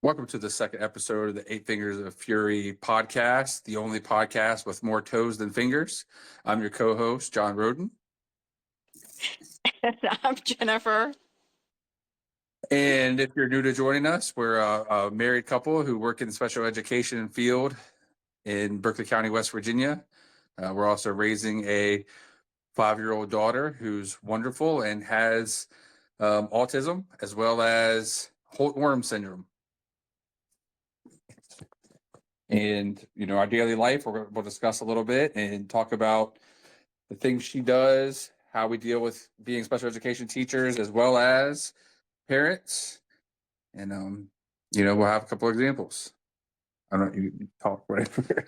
Welcome to the second episode of the Eight Fingers of Fury podcast, the only podcast with more toes than fingers. I'm your co-host, John Roden. I'm Jennifer. And if you're new to joining us, we're a married couple who work in the special education field in Berkeley County, West Virginia. We're also raising a 5-year-old daughter who's wonderful and has autism as well as Holt-Oram syndrome. And, our daily life, we'll discuss a little bit and talk about the things she does, how we deal with being special education teachers, as well as parents. And, we'll have a couple of examples. I don't know, you talk whatever.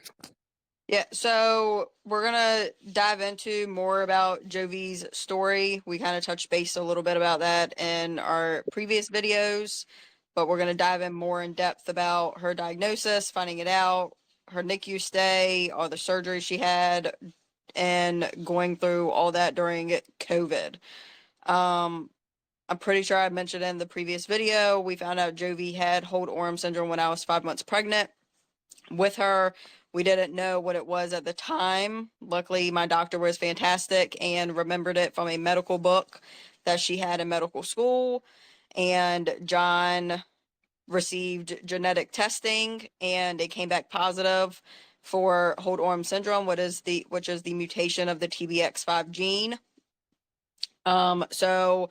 Yeah, so we're gonna dive into more about Jovi's story. We kind of touched base a little bit about that in our previous videos, but we're gonna dive in more in depth about her diagnosis, finding it out, her NICU stay, all the surgery she had, and going through all that during COVID. I'm pretty sure I mentioned in the previous video, we found out Jovi had Holt-Oram syndrome when I was 5 months pregnant with her. We didn't know what it was at the time. Luckily, my doctor was fantastic and remembered it from a medical book that she had in medical school. And John received genetic testing and it came back positive for Holt-Oram syndrome, which is the mutation of the TBX5 gene. So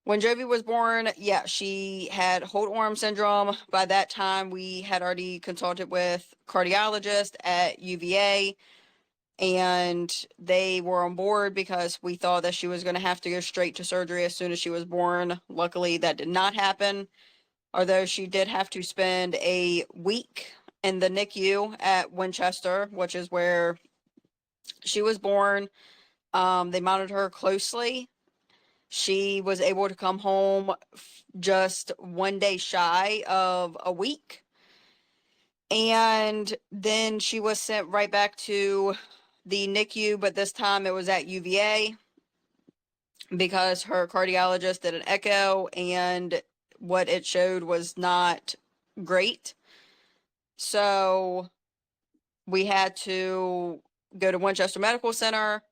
when Jovi was born, yeah, she had Holt-Oram syndrome. By that time, we had already consulted with cardiologist at UVA, and they were on board because we thought that she was going to have to go straight to surgery as soon as she was born. Luckily, that did not happen, although she did have to spend a week in the NICU at Winchester, which is where she was born. They monitored her closely. She was able to come home just 1 day shy of a week. And then she was sent right back to the NICU, but this time it was at UVA because her cardiologist did an echo and what it showed was not great. So we had to go to Winchester Medical Center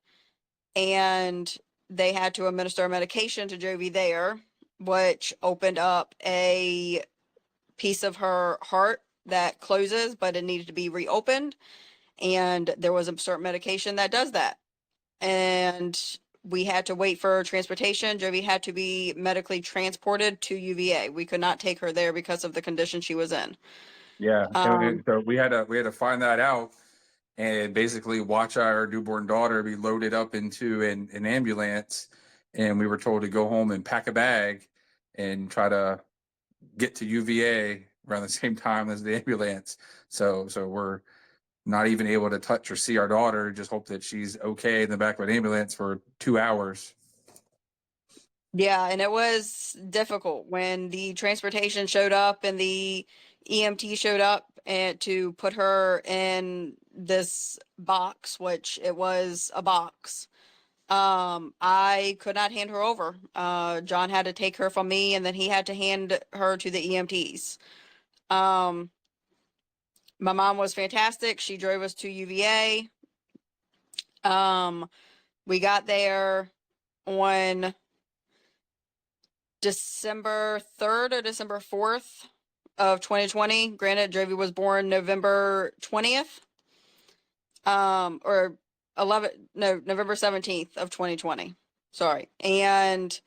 and they had to administer a medication to Jovi there, which opened up a piece of her heart that closes, but it needed to be reopened. And there was a certain medication that does that. And we had to wait for transportation. Jovi had to be medically transported to UVA. We could not take her there because of the condition she was in. Yeah. And so we had to find that out and basically watch our newborn daughter be loaded up into an ambulance. And we were told to go home and pack a bag and try to get to UVA around the same time as the ambulance. So we're not even able to touch or see our daughter, just hope that she's okay in the back of an ambulance for 2 hours. Yeah, and it was difficult when the transportation showed up and the EMT showed up and to put her in this box, which it was a box. I could not hand her over. John had to take her from me and then he had to hand her to the EMTs. My mom was fantastic. She drove us to UVA. We got there on December 3rd or December 4th of 2020. Granted, Jovi was born November 20th. Or November 17th of 2020. Sorry. And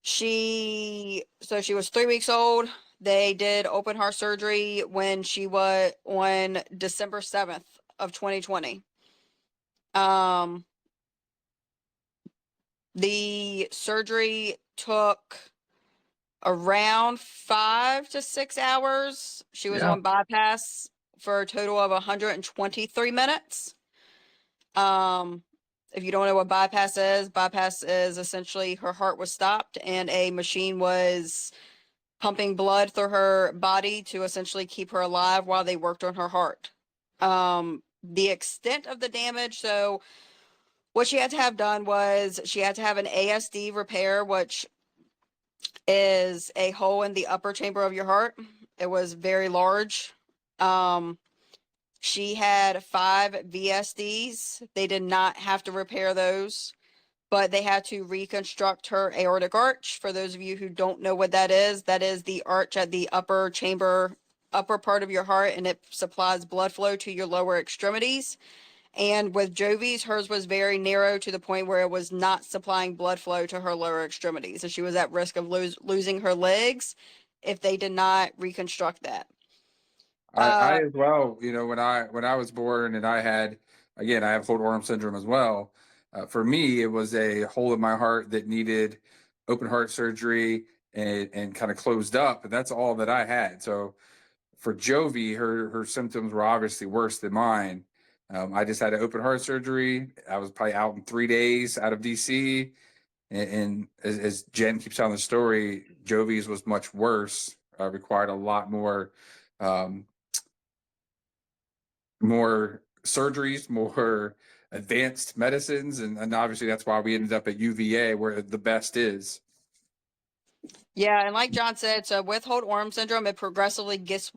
she was 3 weeks old. They did open heart surgery when she was on December 7th of 2020. The surgery took around 5 to 6 hours. She was on bypass for a total of 123 minutes. If you don't know what bypass is essentially her heart was stopped and a machine was pumping blood through her body to essentially keep her alive while they worked on her heart. The extent of the damage, so what she had to have done was she had to have an ASD repair, which is a hole in the upper chamber of your heart. It was very large. Um, she had 5 VSDs. They did not have to repair those, but they had to reconstruct her aortic arch. For those of you who don't know what that is the arch at the upper chamber, upper part of your heart, and it supplies blood flow to your lower extremities. And with Jovi's, hers was very narrow to the point where it was not supplying blood flow to her lower extremities. And she was at risk of losing her legs if they did not reconstruct that. I as well, you know, when I was born and I had, again, I have Holt Oram syndrome as well. For me, it was a hole in my heart that needed open heart surgery and kind of closed up, and that's all that I had. So for Jovi, her symptoms were obviously worse than mine. I just had an open heart surgery. I was probably out in 3 days out of DC, and as Jen keeps telling the story, Jovi's was much worse. Required a lot um, more surgeries, more advanced medicines, and obviously that's why we ended up at UVA, where the best is. Yeah, and like John said, so with Holt-Oram syndrome, it progressively gets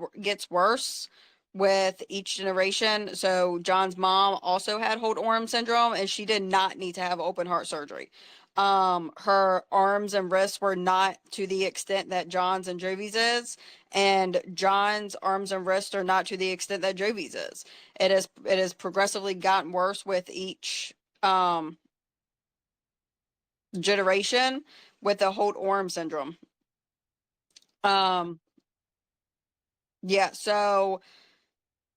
worse with each generation. So John's mom also had Holt-Oram syndrome, and she did not need to have open heart surgery. Her arms and wrists were not to the extent that John's and Jovi's is, and John's arms and wrists are not to the extent that Jovi's is. It has progressively gotten worse with each generation with the Holt-Oram syndrome. Um, yeah, so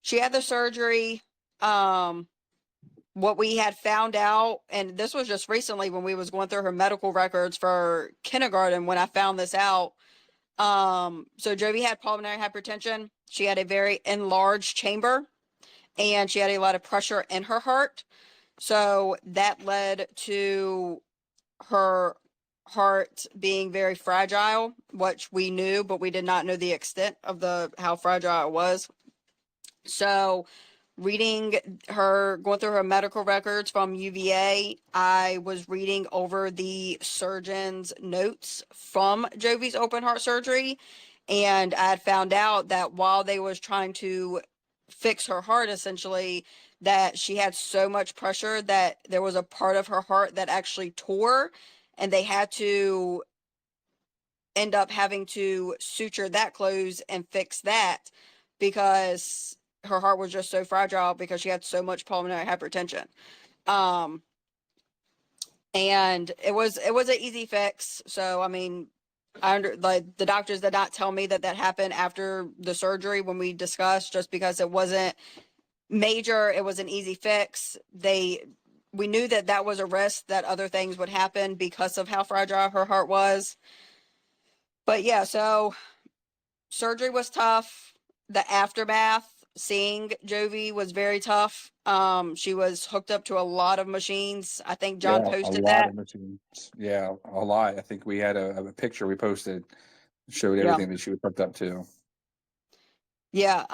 she had the surgery. Um, what we had found out, and this was just recently when we was going through her medical records for kindergarten when I found this out. So Jovi had pulmonary hypertension. She had a very enlarged chamber, and she had a lot of pressure in her heart. So that led to her heart being very fragile, which we knew, but we did not know the extent of the how fragile it was. So going through her medical records from UVA, I was reading over the surgeon's notes from Jovi's open heart surgery, and I had found out that while they was trying to fix her heart, essentially, that she had so much pressure that there was a part of her heart that actually tore, and they had to end up having to suture that closed and fix that because her heart was just so fragile because she had so much pulmonary hypertension. Um, and it was an easy fix. So I mean, like the doctors did not tell me that that happened after the surgery when we discussed, just because it wasn't major. It was an easy fix. We knew that that was a risk that other things would happen because of how fragile her heart was. But yeah, so surgery was tough. The aftermath, seeing Jovi, was very tough. She was hooked up to a lot of machines. I think John Yeah, a posted lot that. of machines. Yeah, a lot. I think we had a picture we posted showed Yeah. everything that she was hooked up to. Yeah.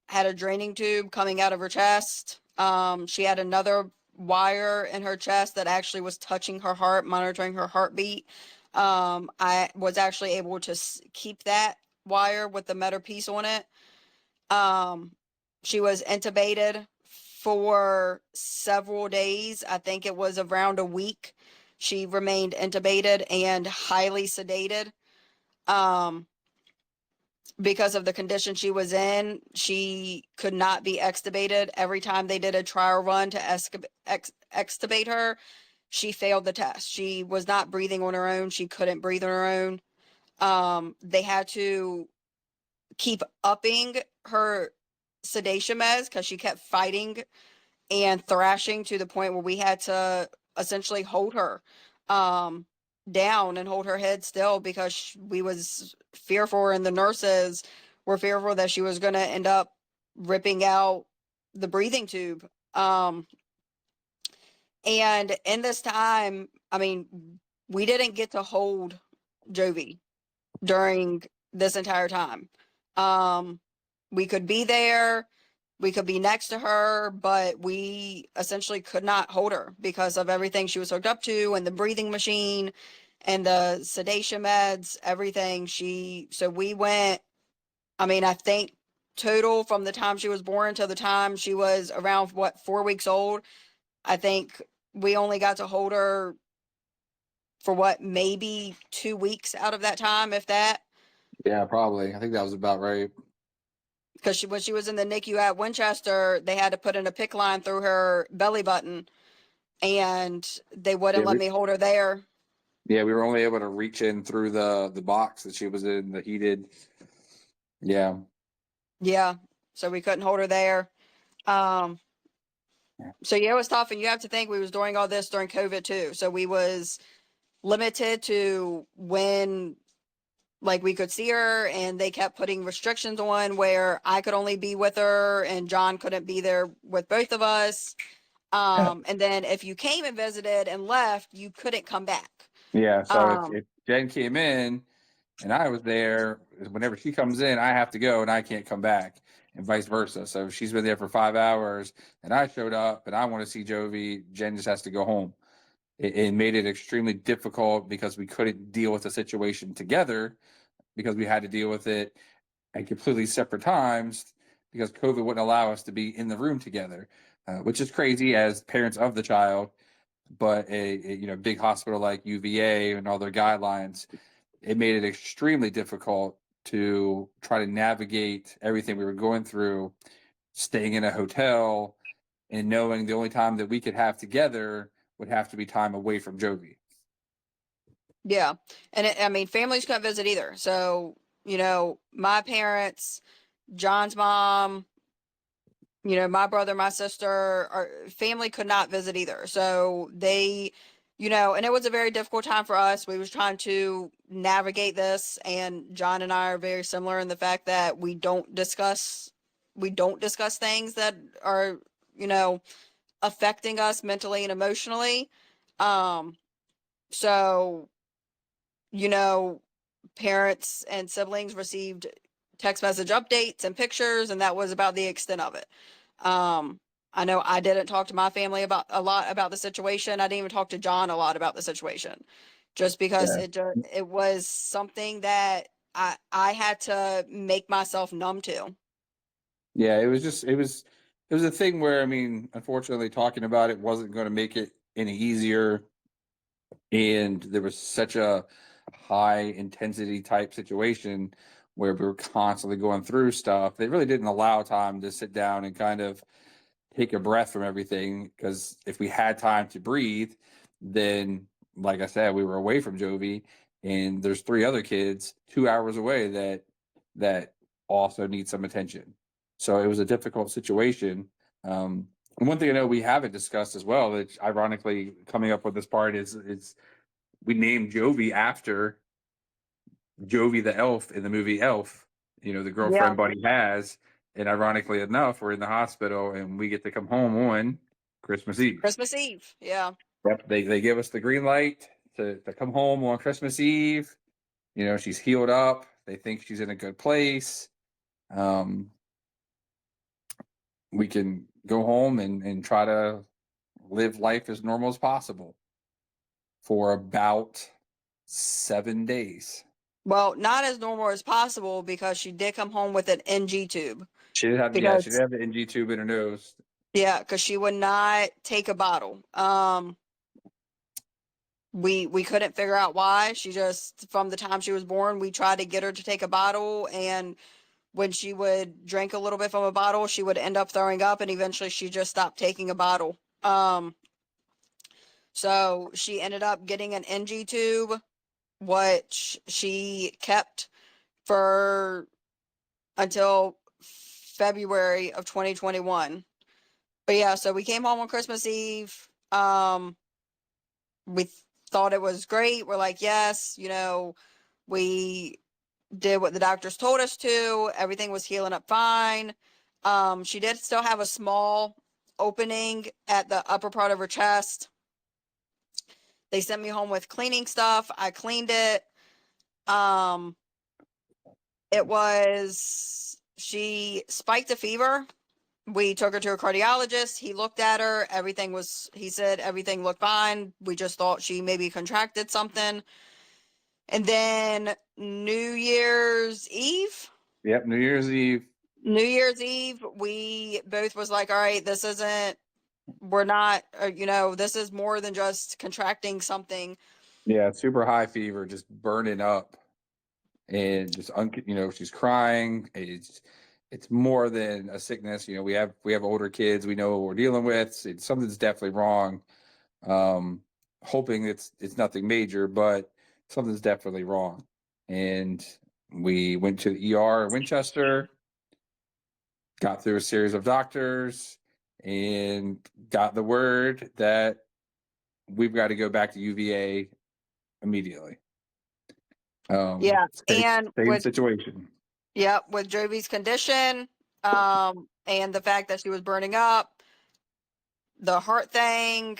Had a draining tube coming out of her chest. She had another wire in her chest that actually was touching her heart, monitoring her heartbeat. I was actually able to keep that wire with the metal piece on it. Um, she was intubated for several days. I think it was around a week. She remained intubated and highly sedated. Um, because of the condition she was in, she could not be extubated. Every time they did a trial run to extubate her, she failed the test. She was not breathing on her own. She couldn't breathe on her own. They had to keep upping her sedation meds because she kept fighting and thrashing to the point where we had to essentially hold her um, down and hold her head still because we was fearful, and the nurses were fearful that she was going to end up ripping out the breathing tube. And in this time, I mean, we didn't get to hold Jovi during this entire time. Um, we could be there, we could be next to her, but we essentially could not hold her because of everything she was hooked up to and the breathing machine and the sedation meds, everything. So we went, I mean, I think total from the time she was born till the time she was around, what, 4 weeks old, I think we only got to hold her for what, maybe 2 weeks out of that time, if that. Yeah, probably. I think that was about right. Because when she was in the NICU at Winchester, they had to put in a PICC line through her belly button, and they wouldn't Yeah, let me hold her there. we were only able to reach in through the box that she was in, the heated. Yeah. Yeah, so we couldn't hold her there. Um, so yeah, it was tough, and you have to think we was doing all this during COVID too. So we was limited to when like we could see her, and they kept putting restrictions on where I could only be with her and John couldn't be there with both of us. And then if you came and visited and left, you couldn't come back. Yeah. So Um, if Jen came in and I was there, whenever she comes in, I have to go and I can't come back, and vice versa. So if she's been there for 5 hours and I showed up and I want to see Jovi, Jen just has to go home. It made it extremely difficult because we couldn't deal with the situation together, because we had to deal with it at completely separate times, because COVID wouldn't allow us to be in the room together, which is crazy as parents of the child. But a big hospital like UVA and all their guidelines, it made it extremely difficult to try to navigate everything we were going through, staying in a hotel and knowing the only time that we could have together would have to be time away from Jovi. yeah. And I mean, families couldn't visit either. So, my parents, John's mom, my brother, my sister, our family could not visit either. So they, and it was a very difficult time for us. We was trying to navigate this, and John and I are very similar in the fact that we don't discuss things that are, you know, affecting us mentally and emotionally. Um, so, you know, parents and siblings received text message updates and pictures, and that was about the extent of it. Um, I know I didn't talk to my family about a lot about the situation. I didn't even talk to John a lot about the situation, just because Yeah. it was something that I had to make myself numb to. Yeah, it was a thing where, I mean, unfortunately talking about it wasn't going to make it any easier, and there was such a high intensity type situation where we were constantly going through stuff. They really didn't allow time to sit down and kind of take a breath from everything, because if we had time to breathe, then, like I said, we were away from Jovi, and there's three other kids 2 hours away that also need some attention. So it was a difficult situation. And one thing I know we haven't discussed as well, that ironically coming up with this part, is we named Jovi after Jovi the elf in the movie Elf, the Yeah, girlfriend Buddy has. And ironically enough, we're in the hospital and we get to come home on Christmas Eve. Christmas Eve. Yeah. Yep, they give us the green light to come home on Christmas Eve. She's healed up. They think she's in a good place. Um, we can go home and try to live life as normal as possible for about 7 days. Well, not as normal as possible because she did come home with an NG tube. She did Because have the NG tube in her nose. Yeah, because she would not take a bottle. We couldn't figure out why. She just, from the time she was born, we tried to get her to take a bottle, and when she would drink a little bit from a bottle, she would end up throwing up, and eventually she just stopped taking a bottle. So she ended up getting an NG tube, which she kept for until February of 2021. But yeah, so we came home on Christmas Eve. We thought it was great. We're like, yes, we did what the doctors told us to. Everything was healing up fine. She did still have a small opening at the upper part of her chest. They sent me home with cleaning stuff. I cleaned it. Um, she spiked a fever. We took her to a cardiologist. He looked at her. He said everything looked fine. We just thought she maybe contracted something. And then Yep, New Year's Eve. New Year's Eve, we both was like, all right, this isn't, we're not, this is more than just contracting something. Yeah, super high fever, just burning up, and just she's crying. It's more than a sickness. We have older kids. We know what we're dealing with. Something's definitely wrong. Um, Hoping it's nothing major, but something's definitely wrong. And we went to the ER in Winchester, got through a series of doctors, and got the word that we've got to go back to UVA immediately. Yeah. Same, And same situation. with Jovi's condition, and the fact that she was burning up, the heart thing,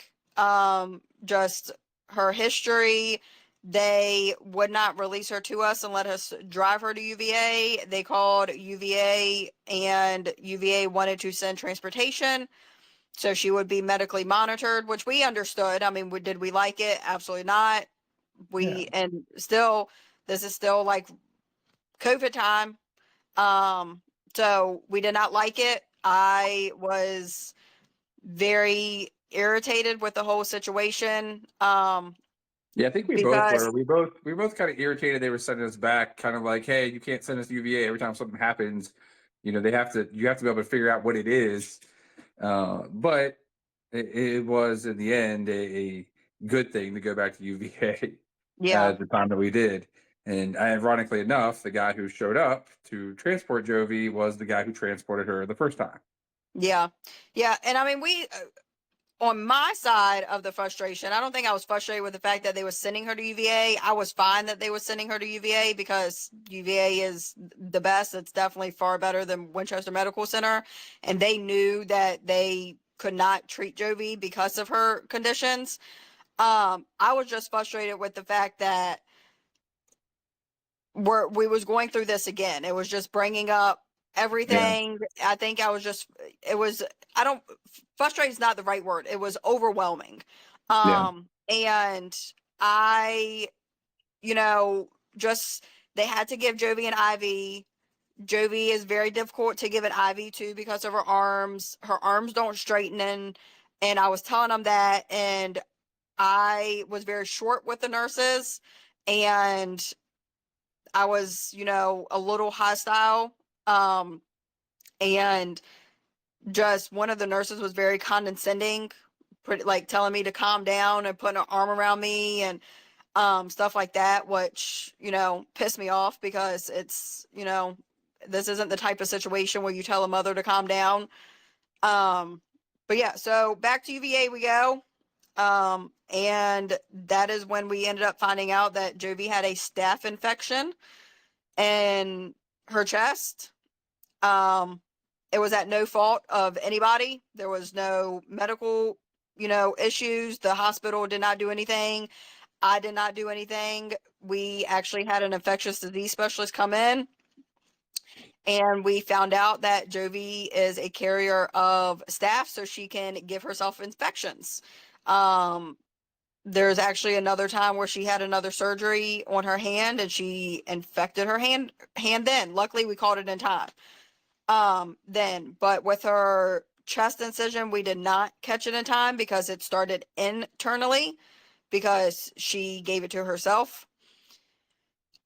just her history. They would not release her to us and let us drive her to UVA. They called UVA, and UVA wanted to send transportation so she would be medically monitored, which we understood. I mean, did we like it? Absolutely not. Yeah. And still, this is still like COVID time. So we did not like it. I was very irritated with the whole situation. Yeah, I think we both Because were. We both kind of irritated. They were sending us back, kind of like, "Hey, you can't send us to UVA every time something happens. You have to be able to figure out what it is." But it was in the end a good thing to go back to UVA yeah, at the time that we did. And ironically enough, the guy who showed up to transport Jovi was the guy who transported her the first time. yeah, yeah. And I mean, we on my side of the frustration, I don't think I was frustrated with the fact that they were sending her to UVA. I was fine that they were sending her to UVA because UVA is the best. It's definitely far better than Winchester Medical Center. And they knew that they could not treat Jovi because of her conditions. I was just frustrated with the fact that we was going through this again. It was just bringing up Yeah, everything. I think I was just it was I don't frustrated is not the right word. It was overwhelming. yeah, And I, you know, just they had to give Jovi an IV. Jovi is very difficult to give an IV to because of her arms. Her arms don't straighten in, and I was telling them that, and I was very short with the nurses, and I was, a little hostile. And just one of the nurses was very condescending, pretty like telling me to calm down and putting an arm around me and stuff like that, which, pissed me off because this isn't the type of situation where you tell a mother to calm down. But yeah, so back to UVA we go. And that is when we ended up finding out that Jovi had a staph infection in her chest. Um, it was at no fault of anybody. There was no medical, issues. The hospital did not do anything. I did not do anything. We actually had an infectious disease specialist come in, and we found out that Jovi is a carrier of staph, so she can give herself infections. Um, there's actually another time where she had another surgery on her hand and she infected her hand then. Luckily we caught it in time. But with her chest incision, we did not catch it in time because it started internally because she gave it to herself.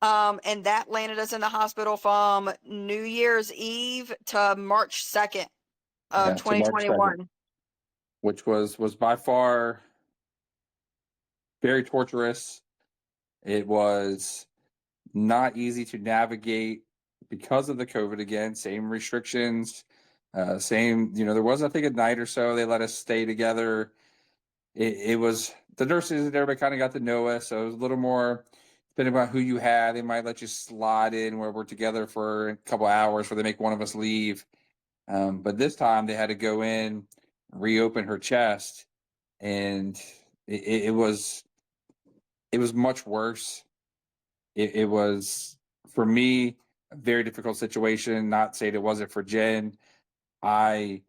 And that landed us in the hospital from New Year's Eve to March 2nd of yeah. To March 2nd, 2021. which was by far very torturous. It was not easy to navigate because of the COVID again, same restrictions, same, there was, I think, a night or so they let us stay together. It was the nurses and everybody kind of got to know us. So it was a little more, depending on who you had, they might let you slide in where we're together for a couple hours where they make one of us leave. But this time they had to go in, reopen her chest, and it was much worse. It was, for me, a very difficult situation. Not saying it wasn't for Jen. I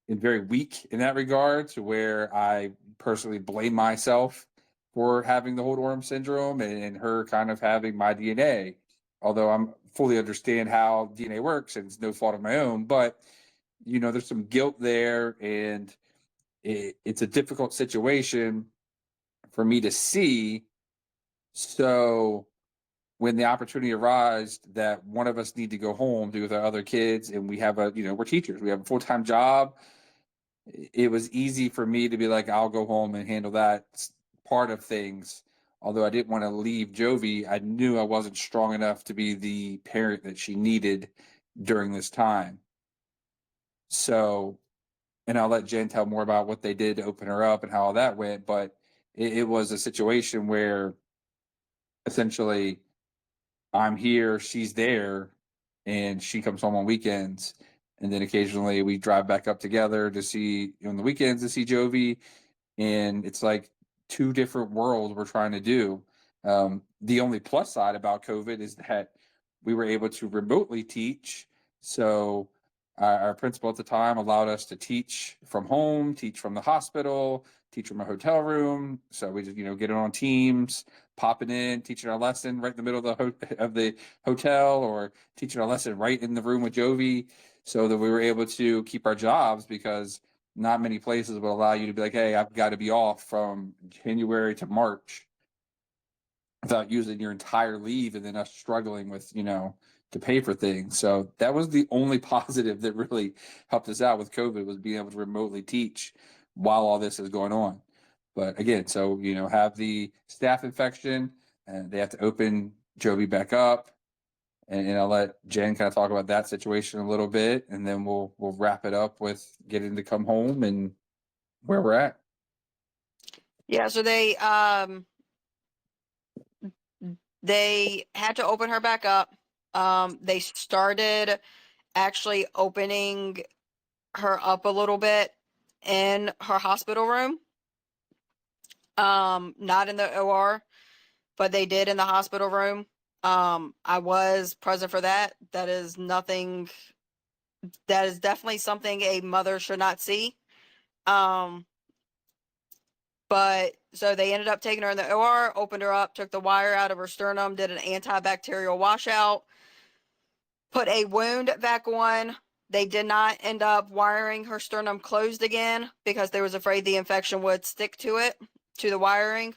am very weak in that regard, to where I personally blame myself for having the Holt-Oram syndrome and her kind of having my DNA. Although I'm fully understand how DNA works and it's no fault of my own, but there's some guilt there, and it's a difficult situation for me to see. So when the opportunity arises that one of us need to go home to with our other kids, and we have we're teachers, we have a full-time job, it was easy for me to be like, I'll go home and handle that part of things. Although I didn't want to leave Jovi, I knew I wasn't strong enough to be the parent that she needed during this time. So, and I'll let Jen tell more about what they did to open her up and how all that went. But it was a situation where essentially I'm here, she's there, and she comes home on weekends. And then occasionally we drive back up together to see on the weekends to see Jovi, and it's like two different worlds we're trying to do. The only plus side about COVID is that we were able to remotely teach. So our principal at the time allowed us to teach from home, teach from the hospital, teach from a hotel room. So we just get it on Teams, popping in, teaching our lesson right in the middle of the hotel, or teaching our lesson right in the room with Jovi, so that we were able to keep our jobs, because not many places will allow you to be like, hey, I've got to be off from January to March without using your entire leave, and then us struggling with, to pay for things. So that was the only positive that really helped us out with COVID, was being able to remotely teach while all this is going on. But again, so, have the staph infection, and they have to open Jovi back up. And I'll let Jen kind of talk about that situation a little bit, and then we'll wrap it up with getting to come home and where we're at. Yeah, so they had to open her back up. They started actually opening her up a little bit in her hospital room. Not in the OR, but they did in the hospital room. I was present for that. That is definitely something a mother should not see. But so they ended up taking her in the OR, opened her up, took the wire out of her sternum, did an antibacterial washout, put a wound back on. They did not end up wiring her sternum closed again because they was afraid the infection would stick to it, to the wiring.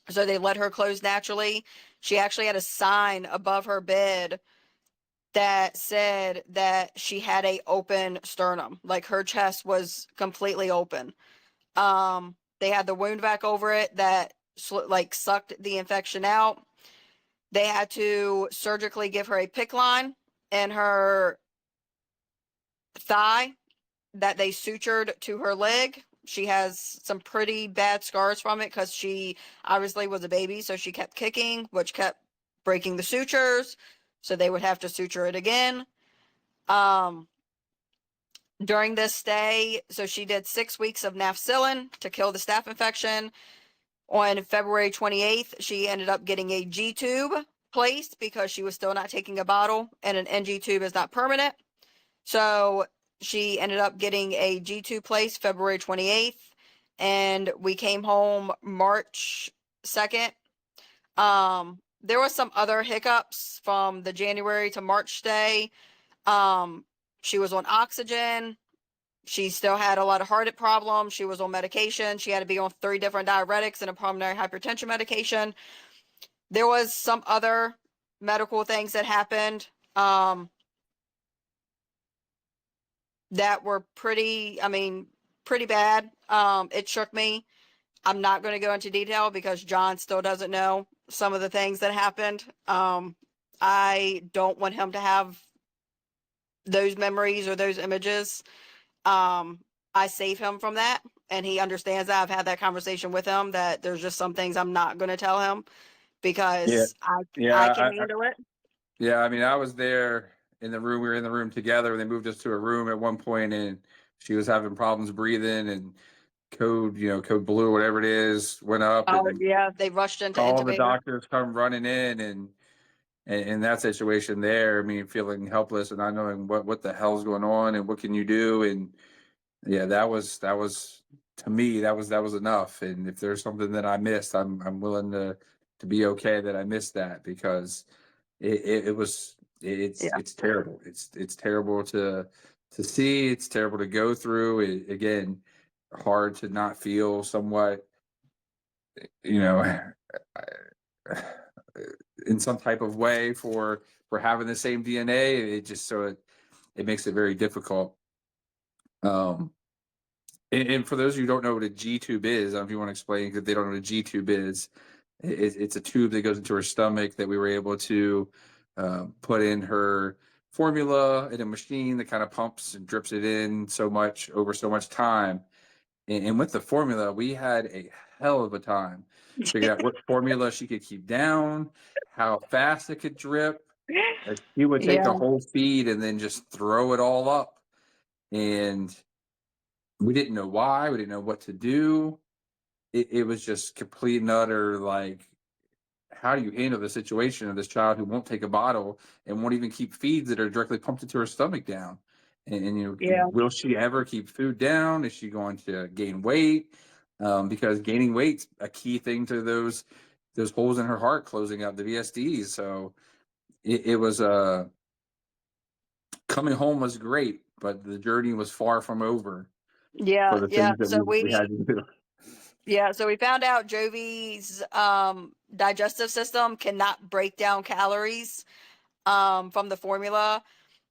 So they let her close naturally. She actually had a sign above her bed that said that she had a open sternum, like her chest was completely open. They had the wound vac over it that like sucked the infection out. They had to surgically give her a PICC line in her thigh that they sutured to her leg. She has some pretty bad scars from it because she obviously was a baby, so she kept kicking, which kept breaking the sutures. So they would have to suture it again. During this stay, so she did 6 weeks of nafcillin to kill the staph infection. On February 28th, she ended up getting a G tube placed because she was still not taking a bottle, and an NG tube is not permanent. So she ended up getting a G tube placed February 28th, and we came home March 2nd. There was some other hiccups from the January to March stay. She was on oxygen. She still had a lot of heart problems. She was on medication. She had to be on 3 different diuretics and a pulmonary hypertension medication. There was some other medical things that happened that were pretty bad. It shook me. I'm not going to go into detail because John still doesn't know some of the things that happened. I don't want him to have those memories or those images. I save him from that, and he understands that. I've had that conversation with him that there's just some things I'm not going to tell him Yeah, because I yeah, can handle it. yeah. I mean, I was there in the room. We were in the room together when they moved us to a room at one point, and she was having problems breathing, and code blue, whatever it is, went up, Oh and yeah, they rushed into all the intubator. doctors come running in, and in that situation there, I mean, feeling helpless and not knowing what the hell's going on and what can you do, and yeah, that was to me, that was enough. And if there's something that I missed, I'm willing to be okay that I missed that, because it was Yeah. it's terrible. It's terrible to see. It's terrible to go through. Again, hard to not feel somewhat, you know, in some type of way for having the same DNA. It just it makes it very difficult. Um, and for those of you who don't know what a G tube is, if you want to explain, because they don't know what a G tube is, it's a tube that goes into her stomach that we were able to put in her formula in a machine that kind of pumps and drips it in so much over so much time. And with the formula, we had a hell of a time figuring out what formula she could keep down, how fast it could drip. She would take Yeah. a whole feed and then just throw it all up. And we didn't know why. We didn't know what to do. It was just complete and utter, like, how do you handle the situation of this child who won't take a bottle and won't even keep feeds that are directly pumped into her stomach down? And you know, Yeah. will she ever keep food down? Is she going to gain weight? Because gaining weight's a key thing to those holes in her heart closing up, the VSDs. So it was coming home was great, but the journey was far from over Yeah. for the Yeah. things that we had to do. Yeah, so we found out Jovi's digestive system cannot break down calories from the formula.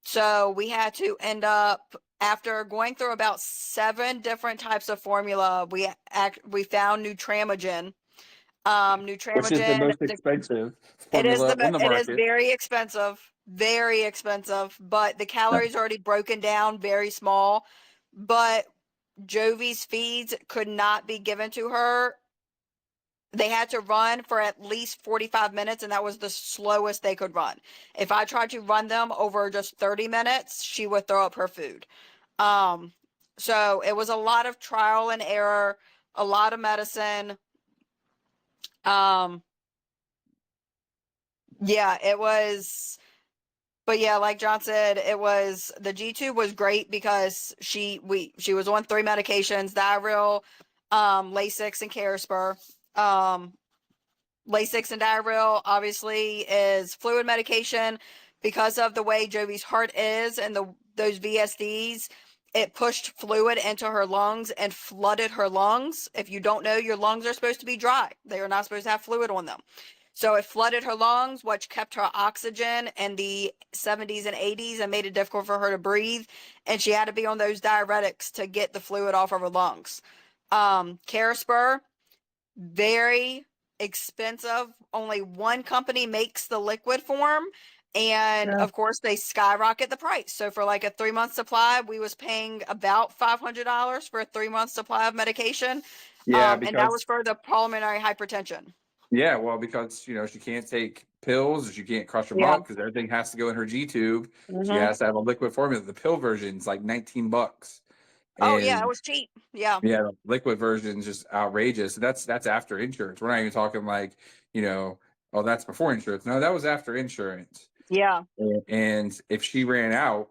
So we had to end up, after going through about 7 different types of formula, we found Nutramigen. Which is the Nutramigen, most expensive formula on the it is market. very expensive, but the calories are already broken down very small. But Jovi's feeds could not be given to her. They had to run for at least 45 minutes, and that was the slowest they could run. If I tried to run them over just 30 minutes, she would throw up her food. Um, so it was a lot of trial and error, a lot of medicine. Um, yeah, it was, but yeah, like John said, it was the G tube was great because she was on 3 medications: Diarrhea, Lasix, and Caraspur. Lasix and Diarrhea obviously is fluid medication because of the way Jovi's heart is and those VSDs. It pushed fluid into her lungs and flooded her lungs. If you don't know, your lungs are supposed to be dry. They are not supposed to have fluid on them. So it flooded her lungs, which kept her oxygen in the 70s and 80s and made it difficult for her to breathe. And she had to be on those diuretics to get the fluid off of her lungs. Caraspur, very expensive. Only one company makes the liquid form, and Yeah. of course they skyrocket the price. So for like a 3 month supply, we was paying about $500 for a 3 month supply of medication. Yeah, And that was because for the pulmonary hypertension. yeah, well, because she can't take pills, she can't crush them Yeah. up because everything has to go in her G tube. She Hmm. has to have a liquid formula. The pill version's like $19, Oh yeah, it and was cheap. Yeah. yeah, the liquid version's just outrageous. That's after insurance. We're not even talking like, you know, oh, that's before insurance. No, that was after insurance. Yeah. And if she ran out,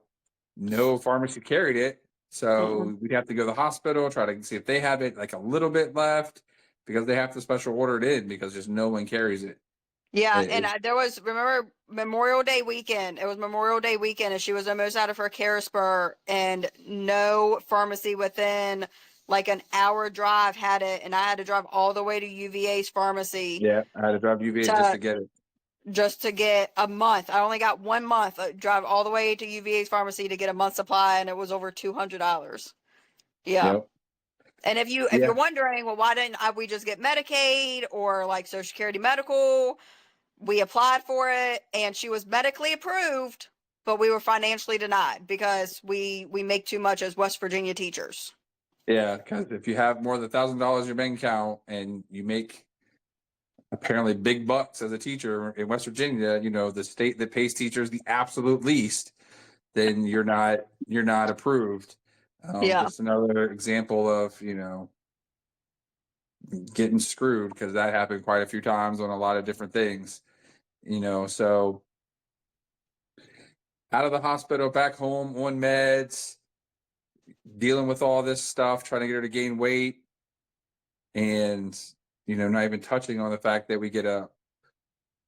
no pharmacy carried it. Mm-mm. So we'd have to go to the hospital, try to see if they have it, like a little bit left, because they have to special order it in because just no one carries it. Yeah, and It- there was, remember, Memorial Day weekend. It was Memorial Day weekend, and she was almost out of her Caraspur, and no pharmacy within like an hour drive had it, and I had to drive all the way to UVA's pharmacy yeah, I had to drive UVA just to to get it. just to get a month. I only got 1 month. Drive all the way to UVA's pharmacy to get a month supply, and it was over $200. Yeah. Yep. And if Yeah. you're wondering, well, why didn't we just get Medicaid or like Social Security medical? We applied for it and she was medically approved, but we were financially denied because we make too much as West Virginia teachers. Yeah, because if you have more than $1,000 in your bank account and you make apparently big bucks as a teacher in West Virginia, the state that pays teachers the absolute least, then you're not approved. Yeah. Just another example of getting screwed, because that happened quite a few times on a lot of different things. So out of the hospital, back home on meds, dealing with all this stuff, trying to get her to gain weight. and not even touching on the fact that we get an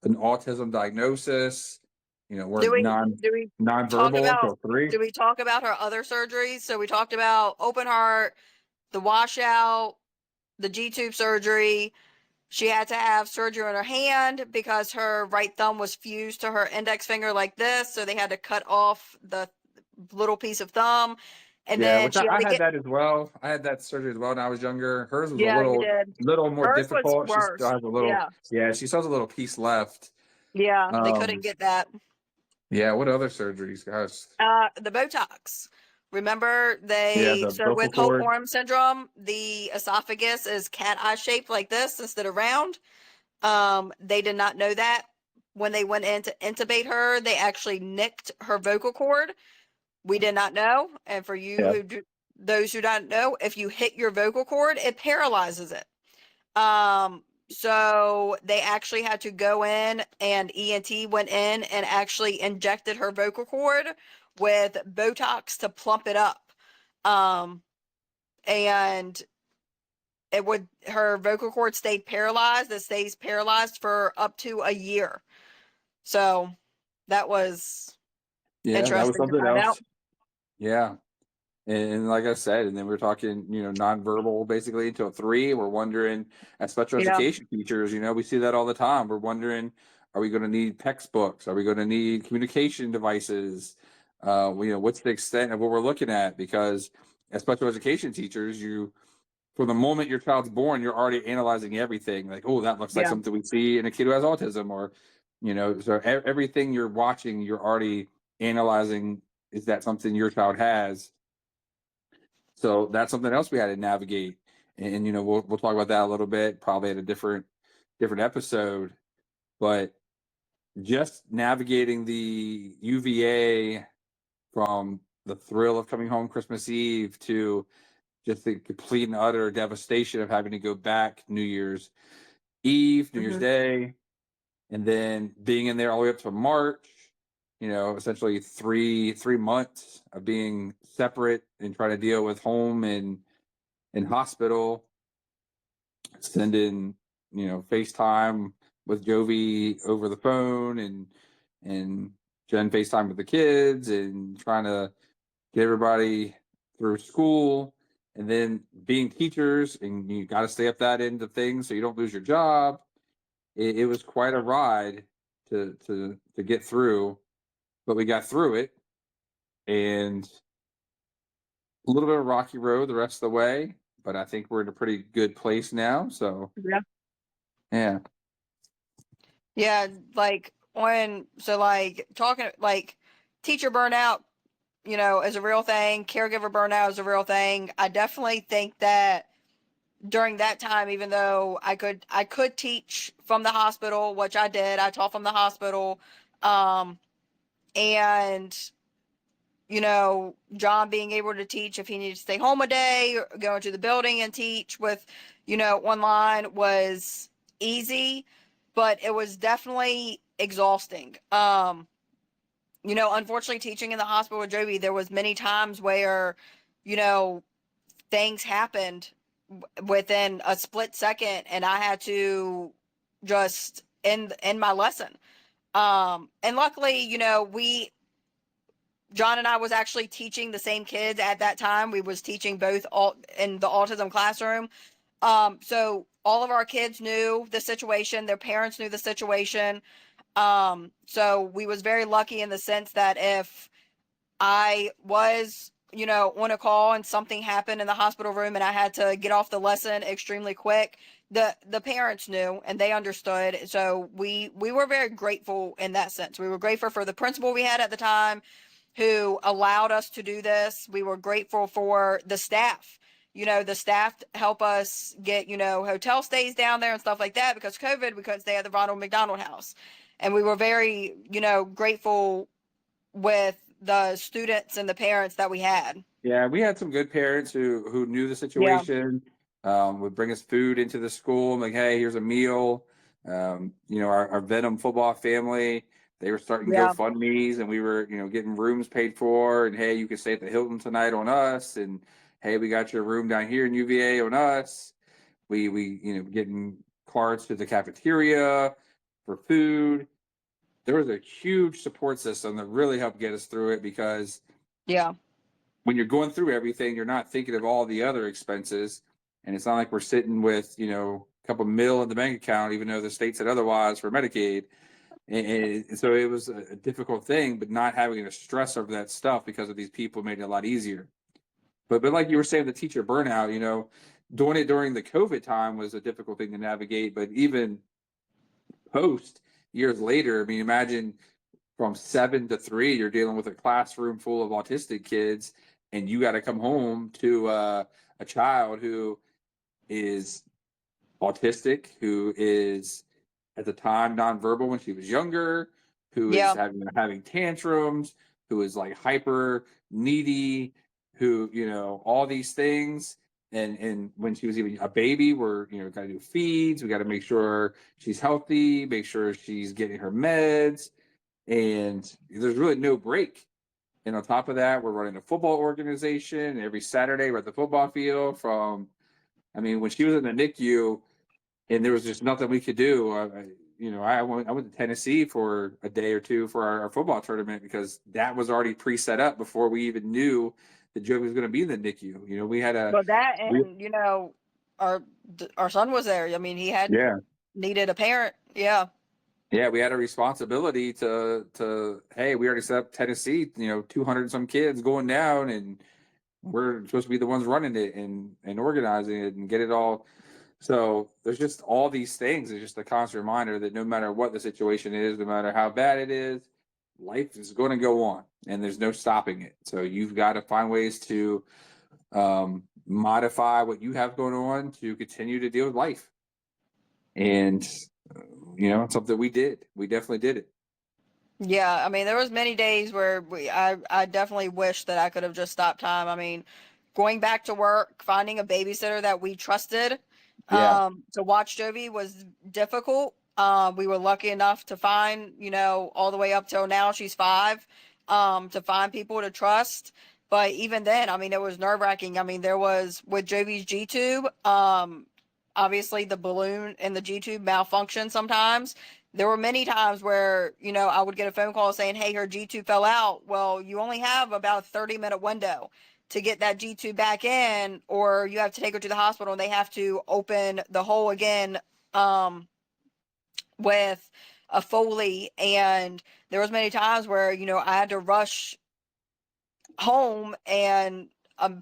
autism diagnosis. We're Do we do we talk nonverbal about until 3. her other surgeries? So we talked about open heart, the washout, the G tube surgery. She had to have surgery on her hand because her right thumb was fused to her index finger like this, so they had to cut off the little piece of thumb. And Yeah, then which she had I to had get, that as well. I had that surgery as well when I was younger. Hers was a yeah, you did. little more Hers was difficult. She still worse. has a little, Yeah. yeah, she still has a little piece left. Yeah, they Um, couldn't get that. yeah, what other surgeries, guys? The Botox. Remember Yeah, they, the so vocal with cord. Holt-Oram syndrome, the esophagus is cat eye shaped like this instead of round. They did not know that. When they went in to intubate her, they actually nicked her vocal cord. We did not know. And for you Yeah, who do, those who don't know, if you hit your vocal cord, it paralyzes it. So they actually had to go in, and ENT went in and actually injected her vocal cord with Botox to plump it up. Um, and it would, her vocal cord stayed paralyzed. It stays paralyzed for up to a year. So that was yeah, that was interesting to something find out. else. Yeah. And like I said, and then we're talking, nonverbal basically until 3. We're wondering, as special Yeah. education teachers, we see that all the time. We're wondering, are we going to need textbooks? Are we going to need communication devices? What's the extent of what we're looking at? Because as special education teachers, from the moment your child's born, you're already analyzing everything. Like, oh, that looks like Yeah. something we see in a kid who has autism, or, so everything you're watching, you're already analyzing. Is that something your child has? So that's something else we had to navigate, and we'll talk about that a little bit, probably at a different episode. But just navigating the UVA from the thrill of coming home Christmas Eve to just the complete and utter devastation of having to go back New Year's Eve, New Year's Hmm. Day, and then being in there all the way up to March. Essentially three months of being separate and trying to deal with home and in hospital, sending FaceTime with Jovi over the phone, and Jen FaceTime with the kids, and trying to get everybody through school, and then being teachers, and you got to stay up that end of things so you don't lose your job. It was quite a ride to get through, but we got through it, and a little bit of a rocky road the rest of the way. But I think we're in a pretty good place now. So Yeah. yeah. Yeah. Like when, so like talking, like teacher burnout, is a real thing. Caregiver burnout is a real thing. I definitely think that during that time, even though I could teach from the hospital, which I did, I taught from the hospital. And John being able to teach if he needed to stay home a day or go into the building and teach with, online was easy, but it was definitely exhausting. Unfortunately teaching in the hospital with Joby, there was many times where, you know, things happened within a split second and I had to just end my lesson. And luckily, we John and I was actually teaching the same kids at that time. We was teaching both all in the autism classroom. So all of our kids knew the situation. Their parents knew the situation. So we was very lucky in the sense that if I was, on a call and something happened in the hospital room and I had to get off the lesson extremely quick, the parents knew and they understood. So we were very grateful in that sense. We were grateful for the principal we had at the time who allowed us to do this. We were grateful for the staff. The staff help us get, hotel stays down there and stuff like that because COVID, because they had the Ronald McDonald House. And we were very, grateful with the students and the parents that we had. Yeah, we had some good parents who knew the Yeah. situation, would bring us food into the school. Like, hey, here's a meal. Our Venom football family, they were starting Yeah. GoFundMe's, and we were, getting rooms paid for. And hey, you can stay at the Hilton tonight on us. And hey, we got your room down here in UVA on us. we getting cards to the cafeteria for food. There was a huge support system that really helped get us through it, because Yeah. when you're going through everything, you're not thinking of all the other expenses. And it's not like we're sitting with, a couple mil in the bank account, even though the state said otherwise for Medicaid. And so it was a difficult thing, but not having to stress over that stuff because of these people made it a lot easier. But like you were saying, the teacher burnout, doing it during the COVID time was a difficult thing to navigate. But even post, years later, I mean, imagine from 7 to 3, you're dealing with a classroom full of autistic kids, and you got to come home to a child who is autistic, who is at the time nonverbal when she was younger, who is Yeah. having tantrums, who is like hyper needy, who all these things. And when she was even a baby, we're got to do feeds. We got to make sure she's healthy, make sure she's getting her meds, and there's really no break. And on top of that, we're running a football organization. Every Saturday, we're at the football field. I mean, when she was in the NICU, and there was just nothing we could do. I went to Tennessee for a day or two for our football tournament, because that was already pre-set up before we even knew that Joe was going to be in the NICU. We had But that, we, and our our son was there. I mean, he had yeah, needed a parent. Yeah. yeah, we had a responsibility hey, we already set up Tennessee, 200 some kids going down, and we're supposed to be the ones running it and organizing it and get it all. So there's just all these things. It's just a constant reminder that no matter what the situation is, no matter how bad it is, life is going to go on, and there's no stopping it. So you've got to find ways to modify what you have going on to continue to deal with life. And it's something we did. We definitely did it. Yeah, I mean, there was many days where I definitely wish that I could have just stopped time. I mean, going back to work, finding a babysitter that we trusted, Yeah. to watch Jovi was difficult. We were lucky enough to find, all the way up till now, she's 5, to find people to trust. But even then, I mean, it was nerve-wracking. I mean, there was with Jovi's G tube, obviously the balloon and the G tube malfunction sometimes. There were many times where, I would get a phone call saying, hey, her G tube fell out. Well, you only have about a 30-minute window to get that G tube back in, or you have to take her to the hospital and they have to open the hole again, with a Foley. And there was many times where, I had to rush home and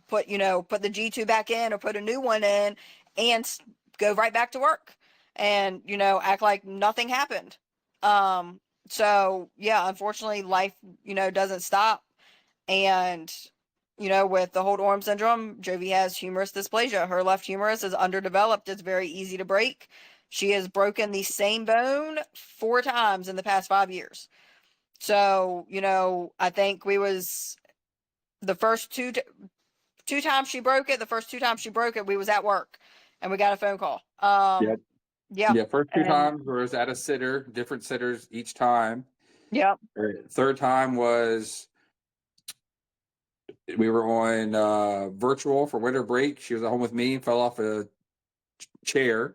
put the G2 back in or put a new one in and go right back to work and act like nothing happened. So yeah, unfortunately life doesn't stop. And with the Holt Oram syndrome, Jovi has humerus dysplasia. Her left humerus is underdeveloped. It's very easy to break. She has broken the same bone 4 times in the past 5 years. So I think we was the first two times she broke it. The first 2 times she broke it, we was at work, and we got a phone call. Yep. Yeah, Yeah. First two and times was at a sitter, different sitters each time. yeah, Third time was we were on virtual for winter break. She was at home with me, fell off a chair.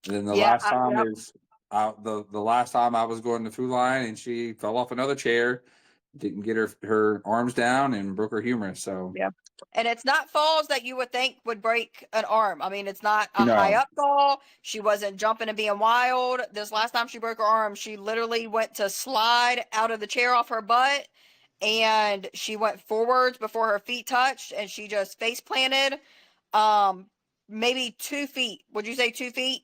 And then the yeah, last time yep, is the last time I was going to Food Line, and she fell off another chair, didn't get her arms down, and broke her humerus. So yeah. And it's not falls that you would think would break an arm. I mean, it's not a high no, up fall. She wasn't jumping and being wild. This last time she broke her arm, she literally went to slide out of the chair off her butt, and she went forwards before her feet touched, and she just face planted. Um, Maybe 2 feet. Would you say 2 feet?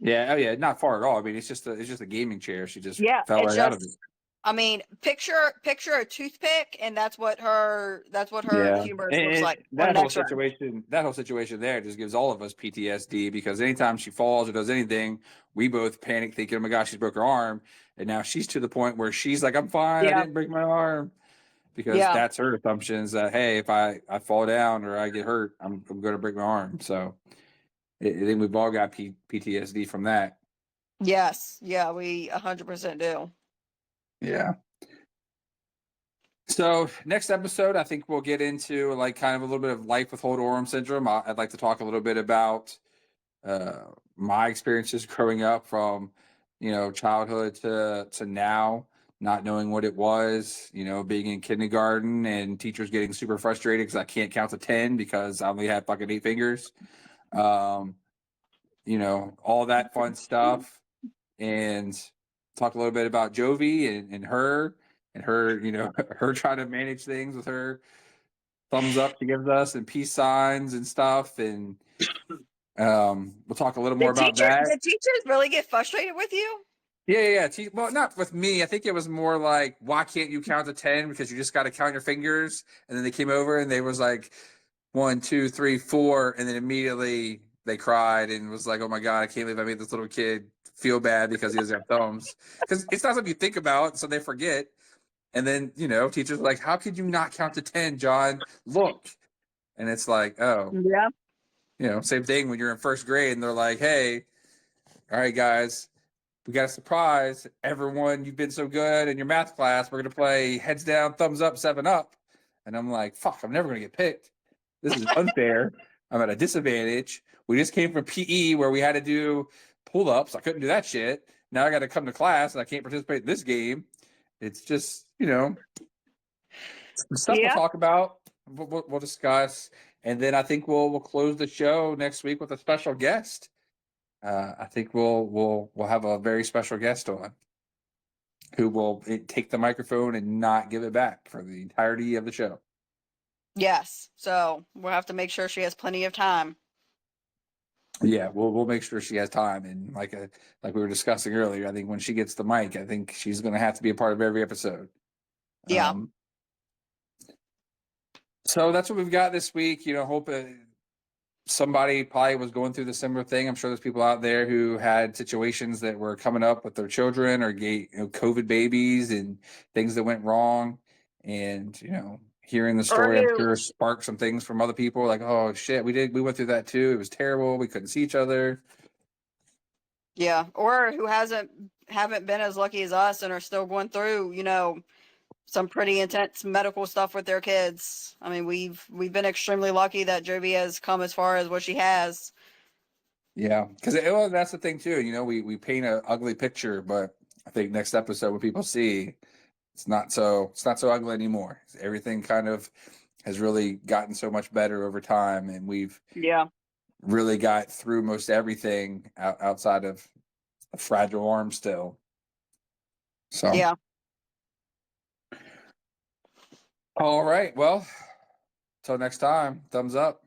yeah, oh yeah, not far at all. I mean, it's just a gaming chair. She just Yeah, fell it's right out of it. just, I mean, picture a toothpick, and that's what her Yeah, humerus looks and like on an X-ray. that whole situation there just gives all of us PTSD, because anytime she falls or does anything, we both panic thinking, "Oh my gosh, she's broke her arm," and now she's to the point where she's like, "I'm fine, I Yeah, didn't break my arm," because yeah, that's her assumption is that, hey, if I fall down or I get hurt, I'm going to break my arm. So I think we've all got PTSD from that. yes, yeah, we 100% do. Yeah. So next episode, I think we'll get into like kind of a little bit of life with Holt Oram syndrome. I'd like to talk a little bit about my experiences growing up from, childhood to now, not knowing what it was, being in kindergarten and teachers getting super frustrated because I can't count to 10 because I only had fucking 8 fingers. Um, all that fun stuff, and talk a little bit about Jovi and her, her trying to manage things with her thumbs up she gives us and peace signs and stuff. And we'll talk a little more about that. Did teachers really get frustrated with you? Yeah. Well, not with me. I think it was more like, why can't you count to 10? Because you just got to count your fingers. And then they came over and they was like, 1, 2, 3, 4, and then immediately they cried and was like, "Oh my god, I can't believe I made this little kid feel bad because he doesn't have thumbs." Because it's not something you think about, so they forget. And then teachers are like, "How could you not count to 10, John? Look." And it's like, oh, Yeah. same thing when you're in first grade and they're like, "Hey, all right, guys, we got a surprise. Everyone, you've been so good in your math class. We're gonna play heads down, thumbs up, 7 up." And I'm like, "Fuck, I'm never gonna get picked. This is unfair. I'm at a disadvantage. We just came from PE where we had to do pull ups. I couldn't do that shit. Now I got to come to class and I can't participate in this game." It's just, stuff we'll Yeah. talk about. We'll discuss, and then I think we'll close the show next week with a special guest. I think we'll have a very special guest on who will take the microphone and not give it back for the entirety of the show. Yes. So we'll have to make sure she has plenty of time. Yeah, we'll make sure she has time, and like we were discussing earlier, I think when she gets the mic, I think she's going to have to be a part of every episode. Yeah. So that's what we've got this week. Hope somebody probably was going through the similar thing. I'm sure there's people out there who had situations that were coming up with their children or COVID babies and things that went wrong, and hearing the Or story, I'm who sure sparked some things from other people. Like, oh shit, we went through that too. It was terrible. We couldn't see each other. Yeah, or who haven't been as lucky as us and are still going through, some pretty intense medical stuff with their kids. I mean, we've been extremely lucky that Jovi has come as far as what she has. Yeah, because that's the thing too. We paint an ugly picture, but I think next episode when people see it's not so ugly anymore. Everything kind of has really gotten so much better over time, and we've Yeah. really got through most everything outside of a fragile arm still. So, Yeah. all right. Well, till next time, thumbs up.